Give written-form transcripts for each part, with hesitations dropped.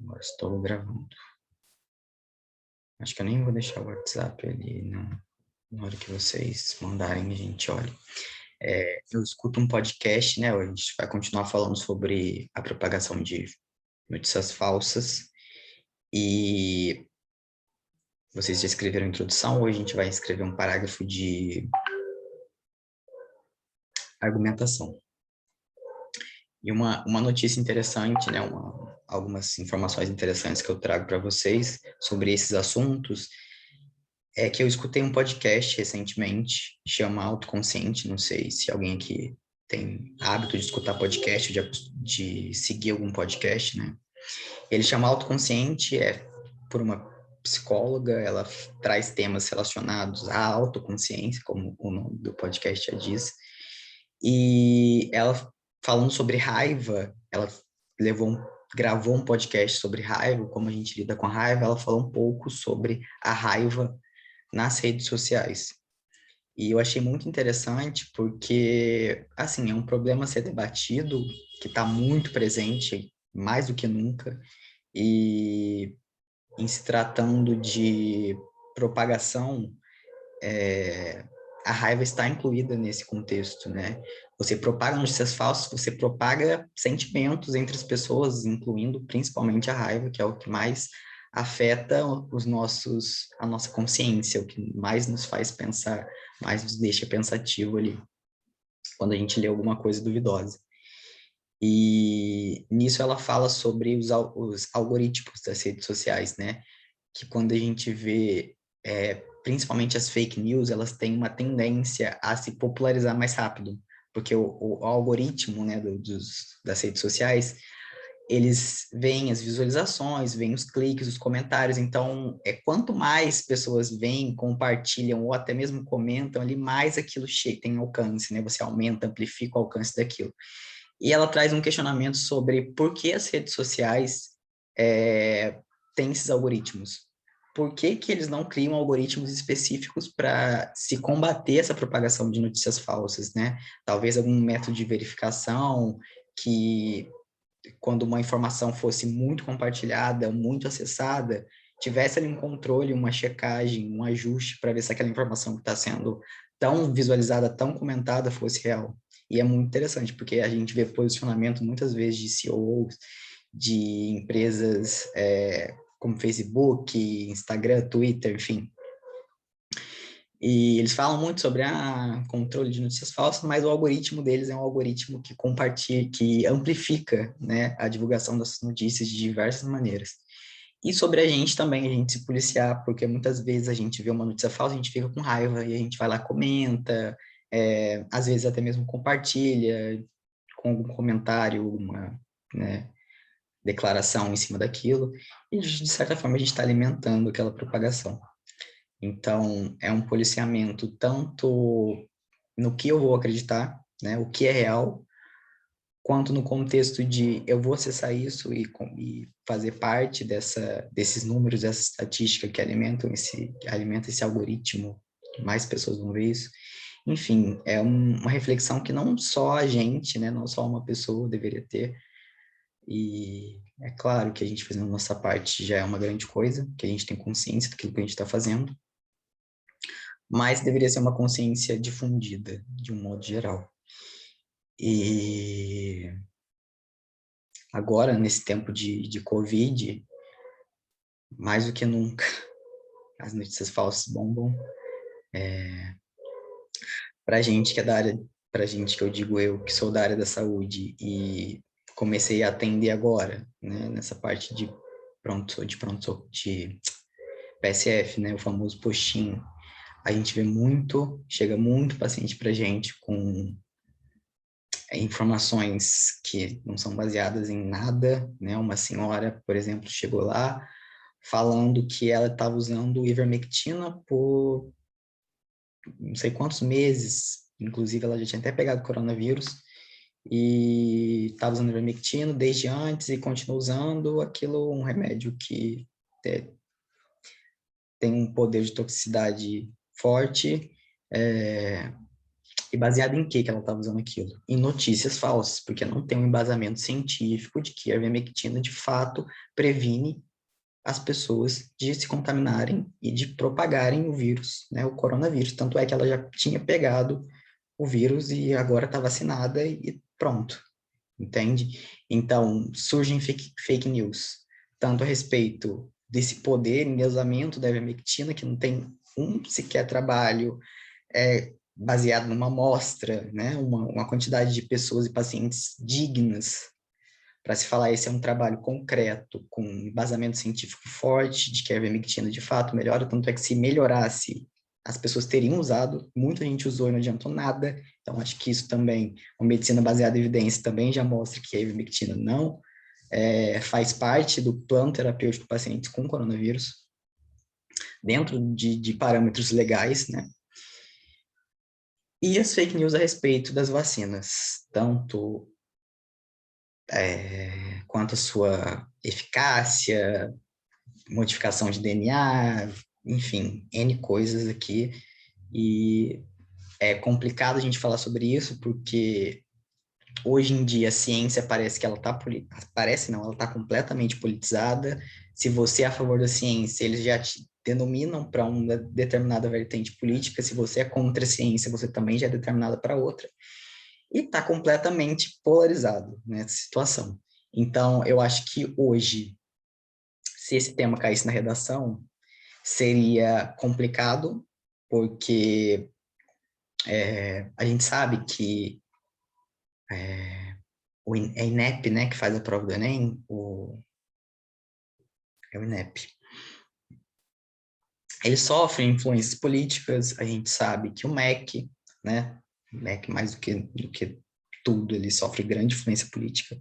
Agora estou gravando. Acho que eu nem vou deixar o WhatsApp ali na hora que vocês mandarem, a gente olha. Eu escuto um podcast, né? A gente vai continuar falando sobre a propagação de notícias falsas. E vocês já escreveram a introdução, hoje a gente vai escrever um parágrafo de argumentação. E uma notícia interessante, né? Algumas informações interessantes que eu trago para vocês sobre esses assuntos é que eu escutei um podcast recentemente, chama Autoconsciente, não sei se alguém aqui tem hábito de escutar podcast, de seguir algum podcast, né? Ele chama Autoconsciente, é por uma psicóloga, ela traz temas relacionados à autoconsciência, como o nome do podcast já diz, e ela falando sobre raiva, ela gravou um podcast sobre raiva, como a gente lida com a raiva, ela falou um pouco sobre a raiva nas redes sociais. E eu achei muito interessante porque, assim, é um problema a ser debatido, que está muito presente, mais do que nunca, e em se tratando de propagação, a raiva está incluída nesse contexto, né? Você propaga notícias falsas, você propaga sentimentos entre as pessoas, incluindo principalmente a raiva, que é o que mais afeta a nossa consciência, o que mais nos faz pensar, mais nos deixa pensativo ali, quando a gente lê alguma coisa duvidosa. E nisso ela fala sobre os algoritmos das redes sociais, né? Que quando a gente vê, principalmente as fake news, elas têm uma tendência a se popularizar mais rápido, porque o algoritmo, né, das redes sociais, eles veem as visualizações, veem os cliques, os comentários, então, quanto mais pessoas veem, compartilham ou até mesmo comentam ali, mais aquilo tem alcance, né? Você aumenta, amplifica o alcance daquilo. E ela traz um questionamento sobre por que as redes sociais têm esses algoritmos. Por que que eles não criam algoritmos específicos para se combater essa propagação de notícias falsas, né? Talvez algum método de verificação que, quando uma informação fosse muito compartilhada, muito acessada, tivesse ali um controle, uma checagem, um ajuste para ver se aquela informação que está sendo tão visualizada, tão comentada, fosse real. E é muito interessante, porque a gente vê posicionamento muitas vezes de CEOs, de empresas como Facebook, Instagram, Twitter, enfim. E eles falam muito sobre controle de notícias falsas, mas o algoritmo deles é um algoritmo que compartilha, que amplifica, né, a divulgação das notícias de diversas maneiras. E sobre a gente também, a gente se policiar, porque muitas vezes a gente vê uma notícia falsa, a gente fica com raiva e a gente vai lá, comenta, às vezes até mesmo compartilha com algum comentário, alguma, né, declaração em cima daquilo, e de certa forma a gente está alimentando aquela propagação. Então, é um policiamento tanto no que eu vou acreditar, né, o que é real, quanto no contexto de eu vou acessar isso e fazer parte desses números, dessa estatística que alimenta esse algoritmo, que mais pessoas vão ver isso. Enfim, é uma reflexão que não só a gente, né, não só uma pessoa deveria ter. E é claro que a gente fazendo a nossa parte já é uma grande coisa, que a gente tem consciência daquilo que a gente está fazendo, mas deveria ser uma consciência difundida, de um modo geral. E agora, nesse tempo de Covid, mais do que nunca, as notícias falsas bombam. Para gente que é da área, para gente que eu digo eu, que sou da área da saúde e comecei a atender agora, né, nessa parte de de PSF, né, o famoso postinho, a gente vê chega muito paciente para gente com informações que não são baseadas em nada, né? Uma senhora, por exemplo, chegou lá falando que ela estava usando ivermectina por não sei quantos meses, inclusive ela já tinha até pegado coronavírus e estava usando ivermectina desde antes e continua usando aquilo, um remédio que é, tem um poder de toxicidade forte, E baseado em que ela estava usando aquilo? Em notícias falsas, porque não tem um embasamento científico de que a ivermectina, de fato, previne as pessoas de se contaminarem e de propagarem o vírus, né, o coronavírus. Tanto é que ela já tinha pegado o vírus e agora está vacinada e pronto, entende? Então, surgem fake news, tanto a respeito desse poder, endeusamento da ivermectina, que não tem um sequer trabalho baseado numa amostra, né, uma quantidade de pessoas e pacientes dignas para se falar esse é um trabalho concreto, com embasamento científico forte, de que a ivermectina de fato melhora, tanto é que se melhorasse, as pessoas teriam usado, muita gente usou e não adiantou nada, então acho que isso também, uma medicina baseada em evidência também já mostra que a ivermectina não faz parte do plano terapêutico de pacientes com coronavírus, dentro de parâmetros legais, né? E as fake news a respeito das vacinas, tanto quanto a sua eficácia, modificação de DNA, enfim, N coisas aqui. E é complicado a gente falar sobre isso, porque hoje em dia a ciência parece que ela está, parece não, ela está completamente politizada. Se você é a favor da ciência, eles já te denominam para uma determinada vertente política. Se você é contra a ciência, você também já é determinada para outra. E está completamente polarizado nessa situação. Então, eu acho que hoje, se esse tema caísse na redação, seria complicado, porque a gente sabe que é INEP, né, que faz a prova do Enem, é o INEP. Ele sofre influências políticas, a gente sabe que o MEC, né, o MEC mais do que tudo, ele sofre grande influência política.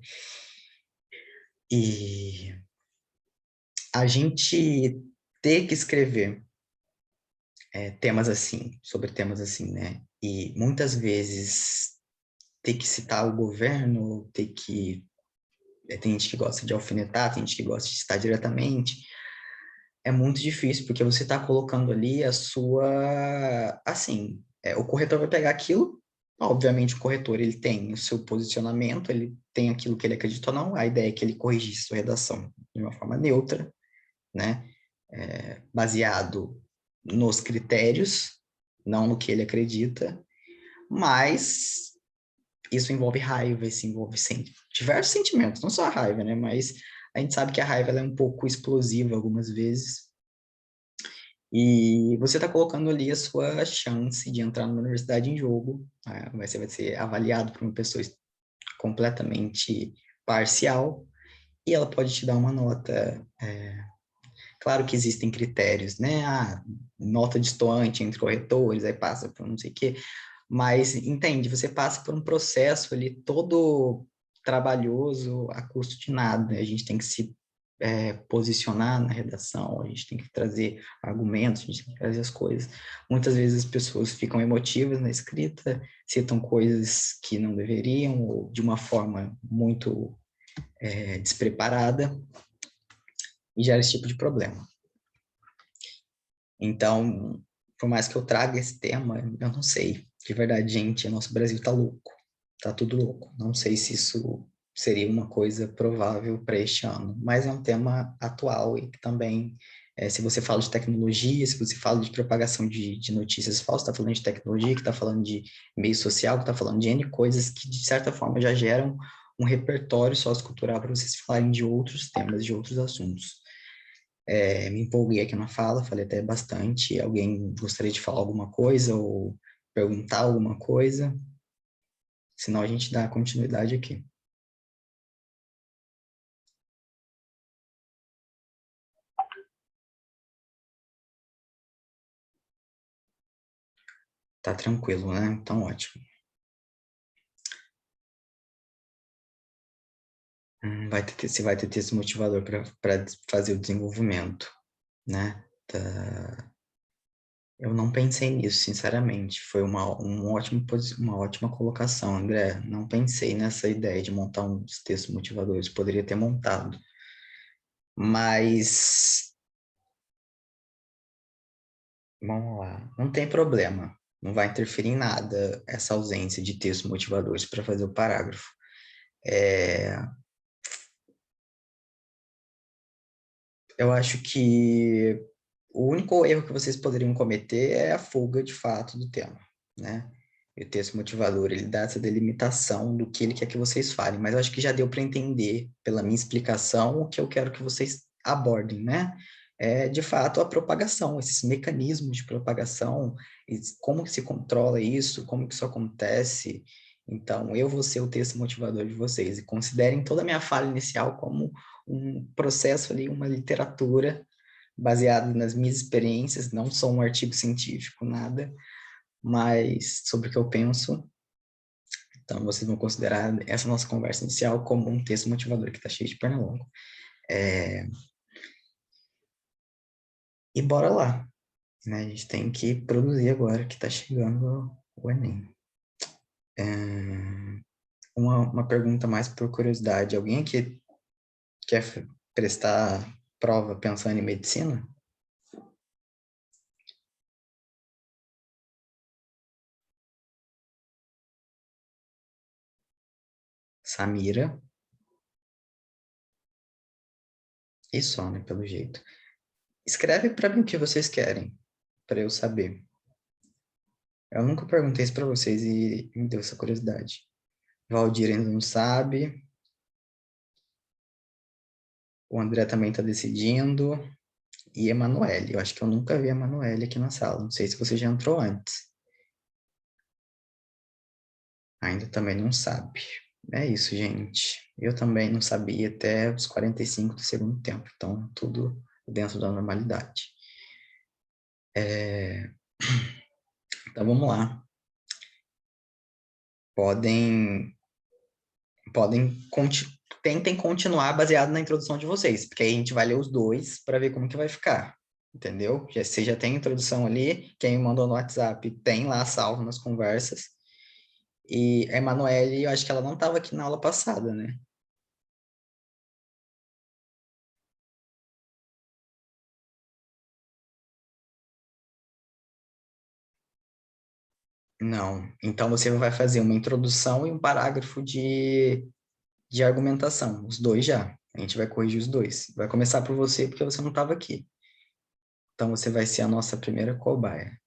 E a gente ter que escrever temas assim, sobre temas assim, né? E muitas vezes ter que citar o governo, ter que... tem gente que gosta de alfinetar, tem gente que gosta de citar diretamente. É muito difícil, porque você está colocando ali a sua... Assim, o corretor vai pegar aquilo, obviamente o corretor ele tem o seu posicionamento, ele tem aquilo que ele acredita ou não, a ideia é que ele corrigisse sua redação de uma forma neutra, né? Baseado nos critérios, não no que ele acredita, mas isso envolve raiva, isso envolve diversos sentimentos, não só a raiva, né? Mas a gente sabe que a raiva ela é um pouco explosiva algumas vezes, e você está colocando ali a sua chance de entrar numa universidade em jogo, né? Você vai ser avaliado por uma pessoa completamente parcial, e ela pode te dar uma nota. Claro que existem critérios, né? Nota destoante entre corretores, aí passa por não sei o quê. Mas, entende, você passa por um processo ali todo trabalhoso a custo de nada. A gente tem que se posicionar na redação, a gente tem que trazer argumentos, a gente tem que trazer as coisas. Muitas vezes as pessoas ficam emotivas na escrita, citam coisas que não deveriam, ou de uma forma muito despreparada, e gera esse tipo de problema. Então, por mais que eu traga esse tema, eu não sei. De verdade, gente, nosso Brasil tá louco. Tá tudo louco. Não sei se isso seria uma coisa provável para este ano, mas é um tema atual e que também, se você fala de tecnologia, se você fala de propagação de notícias falsas, está falando de tecnologia, que está falando de meio social, que está falando de N coisas que, de certa forma, já geram um repertório sociocultural para vocês falarem de outros temas, de outros assuntos. Me empolguei aqui na fala, falei até bastante. Alguém gostaria de falar alguma coisa ou perguntar alguma coisa? Senão a gente dá continuidade aqui. Tá tranquilo, né? Então, ótimo. Você vai ter texto motivador para fazer o desenvolvimento, né? Eu não pensei nisso, sinceramente. Foi uma ótima colocação, André. Não pensei nessa ideia de montar uns textos motivadores. Poderia ter montado. Mas, vamos lá. Não tem problema. Não vai interferir em nada essa ausência de textos motivadores para fazer o parágrafo. É, eu acho que o único erro que vocês poderiam cometer é a fuga de fato do tema, né? E o texto motivador, ele dá essa delimitação do que ele quer que vocês falem, mas eu acho que já deu para entender, pela minha explicação, o que eu quero que vocês abordem, né? É, de fato, a propagação, esses mecanismos de propagação, como que se controla isso, como que isso acontece. Então, eu vou ser o texto motivador de vocês, e considerem toda a minha fala inicial como um processo ali, uma literatura baseado nas minhas experiências, não sou um artigo científico, nada, mas sobre o que eu penso. Então, vocês vão considerar essa nossa conversa inicial como um texto motivador que está cheio de pernilongo. É, e bora lá, né? A gente tem que produzir agora que está chegando o Enem. É, uma pergunta mais por curiosidade. Alguém aqui quer prestar prova pensando em medicina? Samira, e só, né, pelo jeito. Escreve para mim o que vocês querem, para eu saber. Eu nunca perguntei isso para vocês e me deu essa curiosidade. Valdir ainda não sabe. O André também está decidindo. E Emanuele. Eu acho que eu nunca vi a Emanuele aqui na sala. Não sei se você já entrou antes. Ainda também não sabe. É isso, gente. Eu também não sabia até os 45 do segundo tempo. Então, tudo dentro da normalidade. É, então, vamos lá. Podem, podem tentem continuar baseado na introdução de vocês, porque aí a gente vai ler os dois para ver como que vai ficar. Entendeu? Você já tem a introdução ali, quem me mandou no WhatsApp tem lá salvo nas conversas. E a Emanuele, eu acho que ela não estava aqui na aula passada, né? Não. Então você vai fazer uma introdução e um parágrafo de argumentação, os dois já. A gente vai corrigir os dois. Vai começar por você porque você não estava aqui. Então você vai ser a nossa primeira cobaia.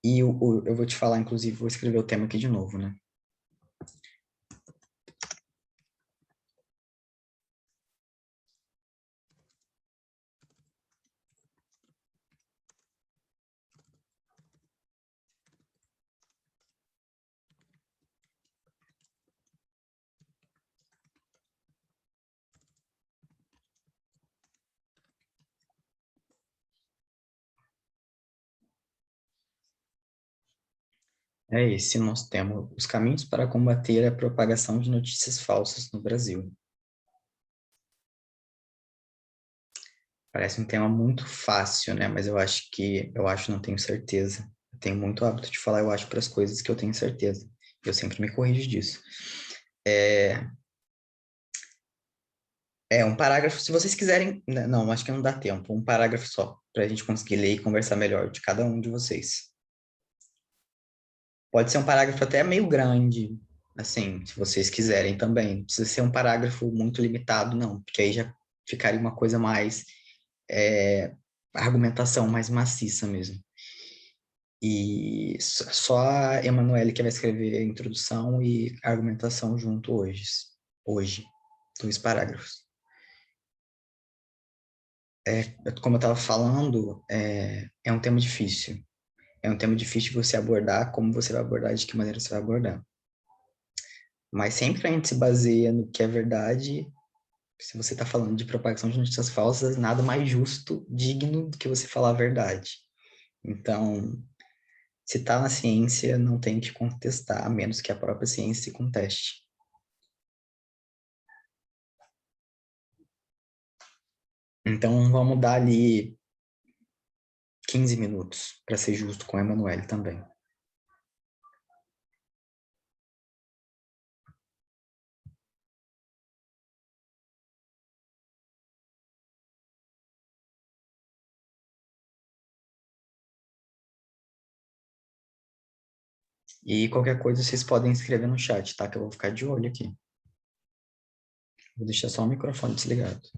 E eu vou te falar, inclusive, vou escrever o tema aqui de novo, né? É esse o nosso tema, os caminhos para combater a propagação de notícias falsas no Brasil. Parece um tema muito fácil, né? Mas eu acho, não tenho certeza. Eu tenho muito hábito de falar, eu acho, para as coisas que eu tenho certeza. Eu sempre me corrijo disso. É, um parágrafo, se vocês quiserem, não, acho que não dá tempo, um parágrafo só, para a gente conseguir ler e conversar melhor de cada um de vocês. Pode ser um parágrafo até meio grande, assim, se vocês quiserem também. Não precisa ser um parágrafo muito limitado, não, porque aí já ficaria uma coisa mais, é, argumentação mais maciça mesmo. E só a Emanuele que vai escrever a introdução e a argumentação junto hoje. Hoje, dois parágrafos. Como eu estava falando, é um tema difícil. É um tema difícil de você abordar, como você vai abordar, de que maneira você vai abordar. Mas sempre a gente se baseia no que é verdade. Se você está falando de propagação de notícias falsas, nada mais justo, digno do que você falar a verdade. Então, se está na ciência, não tem que contestar, a menos que a própria ciência se conteste. Então, vamos dar ali 15 minutos, para ser justo com a Emanuele também. E qualquer coisa vocês podem escrever no chat, tá? Que eu vou ficar de olho aqui. Vou deixar só o microfone desligado.